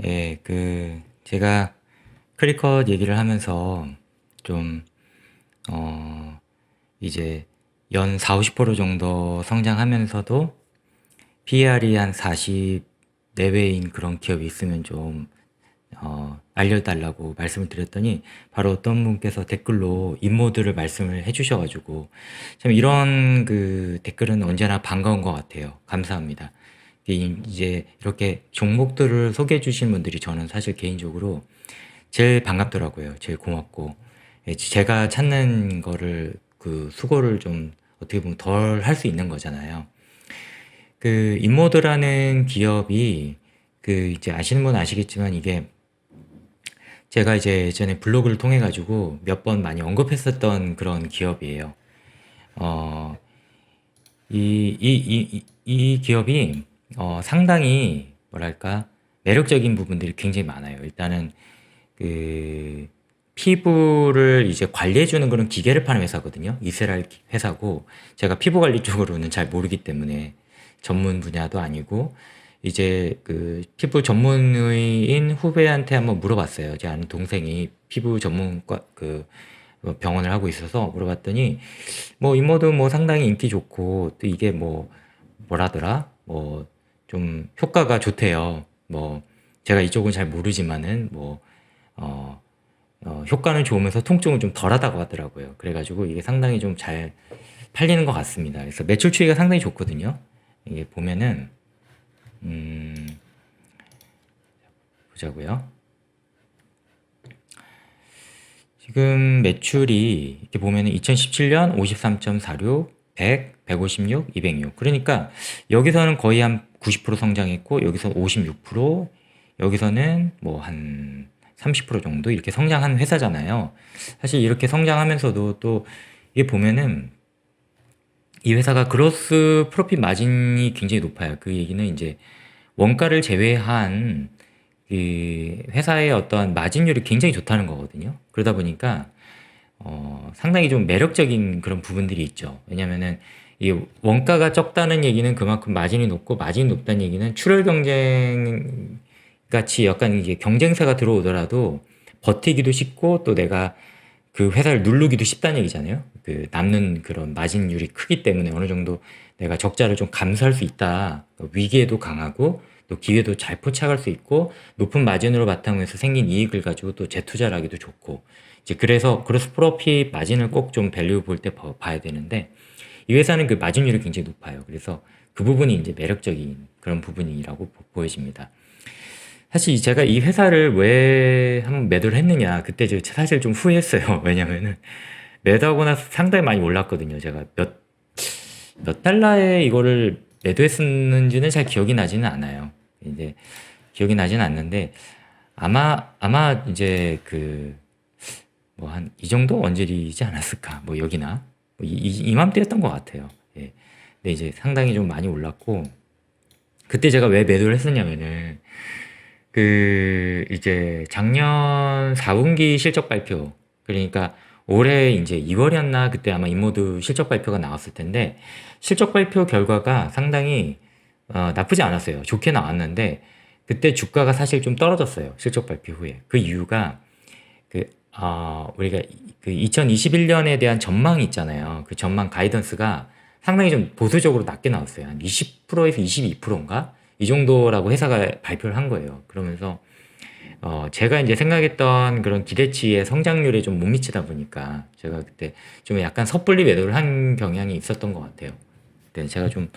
예, 제가 크리컷 얘기를 하면서 좀, 이제 연 4, 50% 정도 성장하면서도 PER이 한 40 내외인 그런 기업이 있으면 좀, 알려달라고 말씀을 드렸더니 바로 어떤 분께서 댓글로 임모드를 말씀을 해주셔가지고 참 이런 댓글은 언제나 반가운 것 같아요. 감사합니다. 이제 이렇게 종목들을 소개해 주신 분들이 저는 사실 개인적으로 제일 반갑더라고요. 제일 고맙고. 예, 제가 찾는 거를 수고를 좀 어떻게 보면 덜 할 수 있는 거잖아요. 인모드라는 기업이 이제 아시는 분 아시겠지만 이게 제가 이제 예전에 블로그를 통해 가지고 몇 번 많이 언급했었던 그런 기업이에요. 어, 이 기업이 상당히 뭐랄까 매력적인 부분들이 굉장히 많아요. 일단은 그 피부를 이제 관리해주는 그런 기계를 파는 회사거든요. 이스라엘 회사고 제가 피부 관리 쪽으로는 잘 모르기 때문에 전문 분야도 아니고 이제 피부 전문의인 후배한테 한번 물어봤어요. 제 아는 동생이 피부 전문과 병원을 하고 있어서 물어봤더니 뭐 인모도 뭐 상당히 인기 좋고 또 이게 뭐라더라 뭐 좀 효과가 좋대요. 뭐 제가 이쪽은 잘 모르지만은 효과는 좋으면서 통증은 좀 덜하다고 하더라고요. 그래가지고 이게 상당히 좀 잘 팔리는 것 같습니다. 그래서 매출 추이가 상당히 좋거든요. 이게 보면은 보자고요. 지금 매출이 이렇게 보면은 2017년 53.46, 100, 156, 206. 그러니까 여기서는 거의 한 90% 성장했고 여기서 56%, 여기서는 뭐 한 30% 정도 이렇게 성장한 회사잖아요. 사실 이렇게 성장하면서도 또 이게 보면은 이 회사가 그로스 프로핏 마진이 굉장히 높아요. 그 얘기는 이제 원가를 제외한 회사의 어떤 마진율이 굉장히 좋다는 거거든요. 그러다 보니까 상당히 좀 매력적인 그런 부분들이 있죠. 왜냐면은 이 원가가 적다는 얘기는 그만큼 마진이 높고 마진이 높다는 얘기는 출혈 경쟁 같이 약간 이게 경쟁사가 들어오더라도 버티기도 쉽고 또 내가 그 회사를 누르기도 쉽다는 얘기잖아요. 남는 그런 마진율이 크기 때문에 어느 정도 내가 적자를 좀 감수할 수 있다. 위기에도 강하고 또 기회도 잘 포착할 수 있고 높은 마진으로 바탕으로 해서 생긴 이익을 가지고 또 재투자를 하기도 좋고 이제 그래서 그로스 프로핏 마진을 꼭 좀 밸류 볼 때 봐야 되는데 이 회사는 그 마진율이 굉장히 높아요. 그래서 그 부분이 이제 매력적인 그런 부분이라고 보여집니다. 사실 제가 이 회사를 왜 한번 매도를 했느냐 그때 사실 좀 후회했어요. 왜냐면은 매도하고 나서 상당히 많이 올랐거든요. 제가 몇 달러에 이거를 매도했었는지는 잘 기억이 나지는 않아요. 이제 기억이 나지는 않는데 아마 이제 뭐 한 이 정도 언저리이지 않았을까 뭐 여기나 뭐 이맘때였던 것 같아요. 예. 근데 이제 상당히 좀 많이 올랐고 그때 제가 왜 매도를 했었냐면은 이제 작년 4분기 실적 발표 그러니까 올해 이제 2월이었나 그때 아마 인모드 실적 발표가 나왔을 텐데 실적 발표 결과가 상당히 나쁘지 않았어요. 좋게 나왔는데 그때 주가가 사실 좀 떨어졌어요. 실적 발표 후에. 그 이유가 우리가 2021년에 대한 전망이 있잖아요. 그 전망 가이던스가 상당히 좀 보수적으로 낮게 나왔어요. 한 20%에서 22%인가? 이 정도라고 회사가 발표를 한 거예요. 그러면서 제가 이제 생각했던 그런 기대치의 성장률에 좀 못 미치다 보니까 제가 그때 좀 약간 섣불리 매도를 한 경향이 있었던 것 같아요. 그때 제가 좀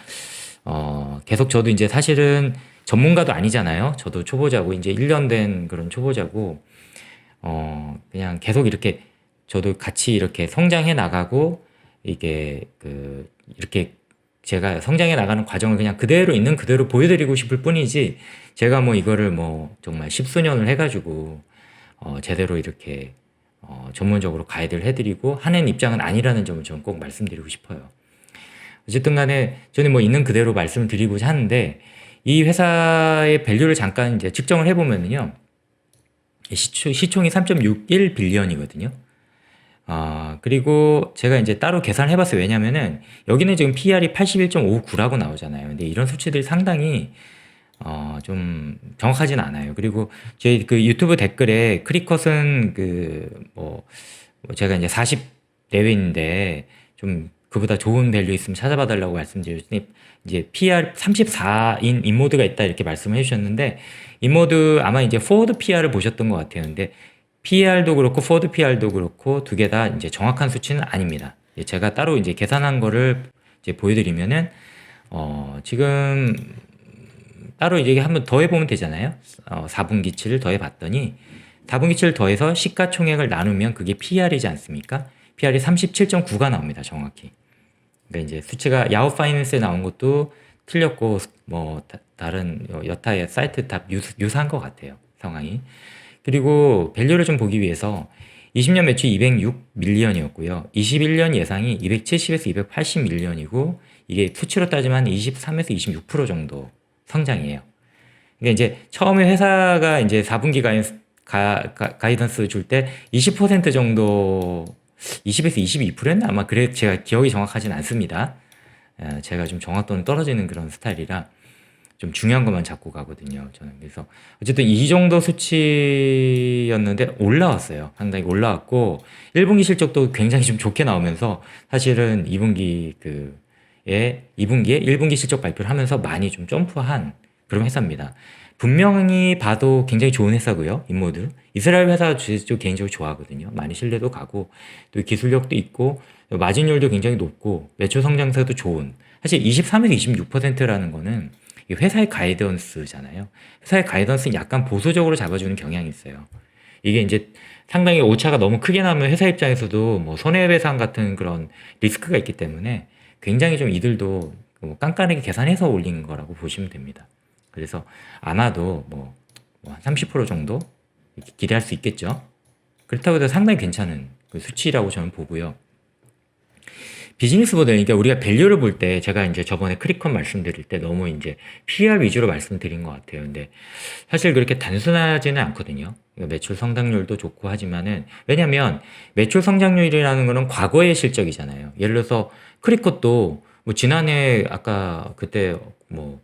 계속 저도 이제 사실은 전문가도 아니잖아요. 저도 초보자고 이제 1년 된 그런 초보자고 그냥 계속 이렇게 저도 같이 이렇게 성장해 나가고 이게 이렇게 제가 성장해 나가는 과정을 그냥 그대로 있는 그대로 보여드리고 싶을 뿐이지 제가 뭐 이거를 뭐 정말 십수년을 해가지고 제대로 이렇게 전문적으로 가이드를 해드리고 하는 입장은 아니라는 점을 저는 꼭 말씀드리고 싶어요. 어쨌든 간에 저는 뭐 있는 그대로 말씀을 드리고자 하는데 이 회사의 밸류를 잠깐 이제 측정을 해보면요. 시총이 3.61 빌리언이거든요. 그리고 제가 이제 따로 계산을 해봤어요. 왜냐면은 여기는 지금 PER이 81.59라고 나오잖아요. 근데 이런 수치들이 상당히 좀 정확하진 않아요. 그리고 제 그 유튜브 댓글에 크리컷은 제가 이제 40 내외인데 좀 그보다 좋은 밸류 있으면 찾아봐 달라고 말씀드렸더니 이제 PR 34인 인모드가 있다 이렇게 말씀을 해주셨는데 인모드 아마 이제 포워드 PR을 보셨던 것 같아요. 근데 PR도 그렇고 포워드 PR도 그렇고 두 개 다 이제 정확한 수치는 아닙니다. 제가 따로 이제 계산한 거를 이제 보여드리면은 지금 따로 이제 한번 더해보면 되잖아요. 4분기치를 더해봤더니 4분기치를 더해서 시가총액을 나누면 그게 PR이지 않습니까? PR이 37.9가 나옵니다. 정확히. 그러니까 이제 수치가 야후 파이낸스에 나온 것도 틀렸고 뭐 다른 여타의 사이트 다 유사한 것 같아요. 상황이. 그리고 밸류를 좀 보기 위해서 20년 매출 206 밀리언이었고요. 21년 예상이 270에서 280 밀리언이고 이게 수치로 따지면 23에서 26% 정도 성장이에요. 그러니까 이제 처음에 회사가 이제 4분기 가이던스 줄 때 20% 정도 20에서 22%였나? 아마 그래 제가 기억이 정확하진 않습니다. 제가 좀 정확도는 떨어지는 그런 스타일이라 좀 중요한 것만 잡고 가거든요. 저는 그래서 어쨌든 이 정도 수치였는데 올라왔어요. 상당히 올라왔고 1분기 실적도 굉장히 좀 좋게 나오면서 사실은 2분기에 1분기 실적 발표를 하면서 많이 좀 점프한 그런 회사입니다. 분명히 봐도 굉장히 좋은 회사고요. 인모드. 이스라엘 회사 저 개인적으로 좋아하거든요. 많이 신뢰도 가고 또 기술력도 있고 마진율도 굉장히 높고 매출 성장세도 좋은. 사실 23에서 26%라는 거는 회사의 가이던스잖아요. 회사의 가이던스는 약간 보수적으로 잡아주는 경향이 있어요. 이게 이제 상당히 오차가 너무 크게 나면 회사 입장에서도 뭐 손해배상 같은 그런 리스크가 있기 때문에 굉장히 좀 이들도 깐깐하게 계산해서 올린 거라고 보시면 됩니다. 그래서 아마도 한 30% 정도 기대할 수 있겠죠. 그렇다고 해도 상당히 괜찮은 그 수치라고 저는 보고요. 비즈니스 모델, 그러니까 우리가 밸류를 볼 때 제가 이제 저번에 크리컷 말씀드릴 때 너무 이제 PR 위주로 말씀드린 것 같아요. 근데 사실 그렇게 단순하지는 않거든요. 그러니까 매출 성장률도 좋고 하지만은 왜냐면 매출 성장률이라는 거는 과거의 실적이잖아요. 예를 들어서 크리컷도 뭐 지난해 아까 그때 뭐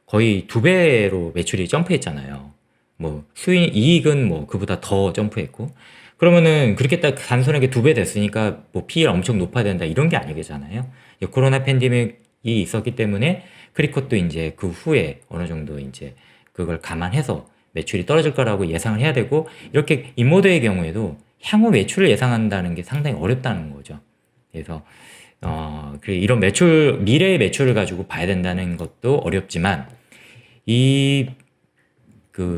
거의 2배로 매출이 점프했잖아요. 뭐 이익은 뭐 그보다 더 점프했고 그러면은 그렇게 딱 단순하게 2배 됐으니까 뭐 PER 엄청 높아야 된다 이런 게 아니겠잖아요. 코로나 팬데믹이 있었기 때문에 크리컷도 이제 그 후에 어느 정도 이제 그걸 감안해서 매출이 떨어질 거라고 예상을 해야 되고 이렇게 인모드의 경우에도 향후 매출을 예상한다는 게 상당히 어렵다는 거죠. 그래서 이런 미래의 매출을 가지고 봐야 된다는 것도 어렵지만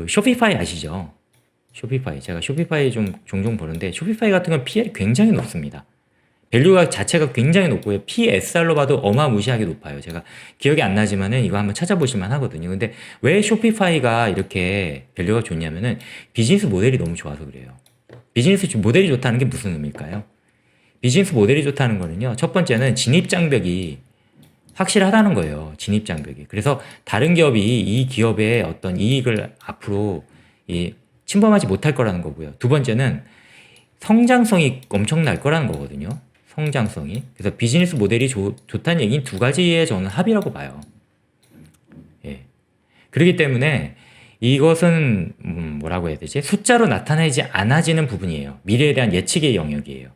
쇼피파이 아시죠? 쇼피파이. 제가 쇼피파이 좀 종종 보는데 쇼피파이 같은 건 PL이 굉장히 높습니다. 밸류가 자체가 굉장히 높고요. PSR로 봐도 어마무시하게 높아요. 제가 기억이 안 나지만은 이거 한번 찾아보실만 하거든요. 근데 왜 쇼피파이가 이렇게 밸류가 좋냐면은 비즈니스 모델이 너무 좋아서 그래요. 비즈니스 모델이 좋다는 게 무슨 의미일까요? 비즈니스 모델이 좋다는 거는요. 첫 번째는 진입장벽이 확실하다는 거예요. 진입장벽이. 그래서 다른 기업이 이 기업의 어떤 이익을 앞으로 침범하지 못할 거라는 거고요. 두 번째는 성장성이 엄청날 거라는 거거든요. 성장성이. 그래서 비즈니스 모델이 좋다는 얘기는 두 가지의 저는 합이라고 봐요. 예. 그렇기 때문에 이것은 뭐라고 해야 되지? 숫자로 나타나지 않아지는 부분이에요. 미래에 대한 예측의 영역이에요.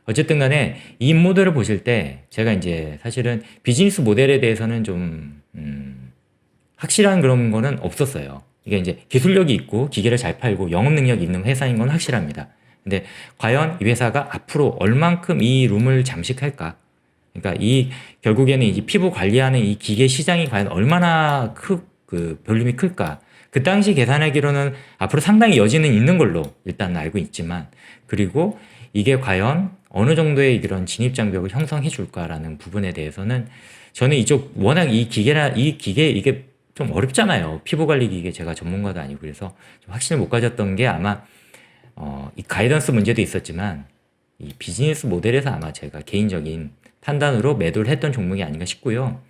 어쨌든 간에 이 모델을 보실 때 제가 이제 사실은 비즈니스 모델에 대해서는 좀 확실한 그런 거는 없었어요. 이게 이제 기술력이 있고 기계를 잘 팔고 영업 능력이 있는 회사인 건 확실합니다. 근데 과연 이 회사가 앞으로 얼만큼 이 룸을 잠식할까? 그러니까 결국에는 이 피부 관리하는 이 기계 시장이 과연 얼마나 볼륨이 클까? 그 당시 계산하기로는 앞으로 상당히 여지는 있는 걸로 일단 알고 있지만 그리고 이게 과연 어느 정도의 이런 진입장벽을 형성해 줄까라는 부분에 대해서는 저는 워낙 이 기계 이게 좀 어렵잖아요. 피부 관리 기계 제가 전문가도 아니고 그래서 좀 확신을 못 가졌던 게 아마 이 가이던스 문제도 있었지만 이 비즈니스 모델에서 아마 제가 개인적인 판단으로 매도를 했던 종목이 아닌가 싶고요.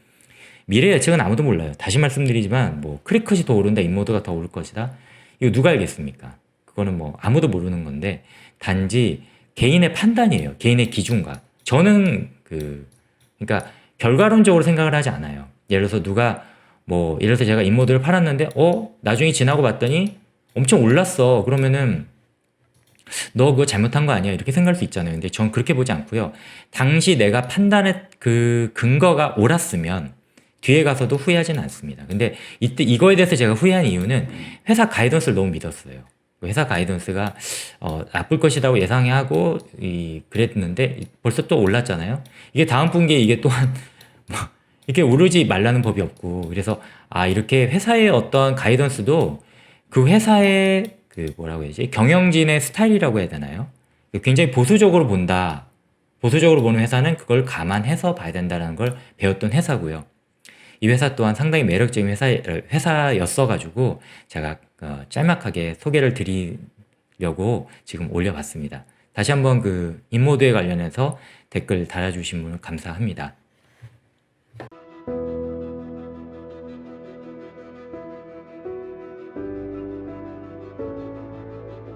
미래 예측은 아무도 몰라요. 다시 말씀드리지만 뭐 크리컷이 더 오른다, 인모드가 더 오를 것이다. 이거 누가 알겠습니까? 그거는 뭐 아무도 모르는 건데 단지 개인의 판단이에요. 개인의 기준과. 저는 그러니까 결과론적으로 생각을 하지 않아요. 예를 들어서 누가 뭐 예를 들어서 제가 인모드를 팔았는데 나중에 지나고 봤더니 엄청 올랐어. 그러면은 너 그거 잘못한 거 아니야? 이렇게 생각할 수 있잖아요. 근데 전 그렇게 보지 않고요. 당시 내가 판단의 그 근거가 옳았으면 뒤에 가서도 후회하지는 않습니다. 근데 이때 이거에 대해서 제가 후회한 이유는 회사 가이던스를 너무 믿었어요. 회사 가이던스가 나쁠 것이라고 예상하고 그랬는데 벌써 또 올랐잖아요. 이게 다음 분기에 이게 또한 뭐 이렇게 오르지 말라는 법이 없고, 그래서 이렇게 회사의 어떤 가이던스도 그 회사의 그 뭐라고 해야지, 경영진의 스타일이라고 해야 되나요? 굉장히 보수적으로 본다. 보수적으로 보는 회사는 그걸 감안해서 봐야 된다는 걸 배웠던 회사고요. 이 회사 또한 상당히 매력적인 회사였어가지고 제가 짤막하게 소개를 드리려고 지금 올려봤습니다. 다시 한번 그 인모드에 관련해서 댓글 달아주신 분 감사합니다.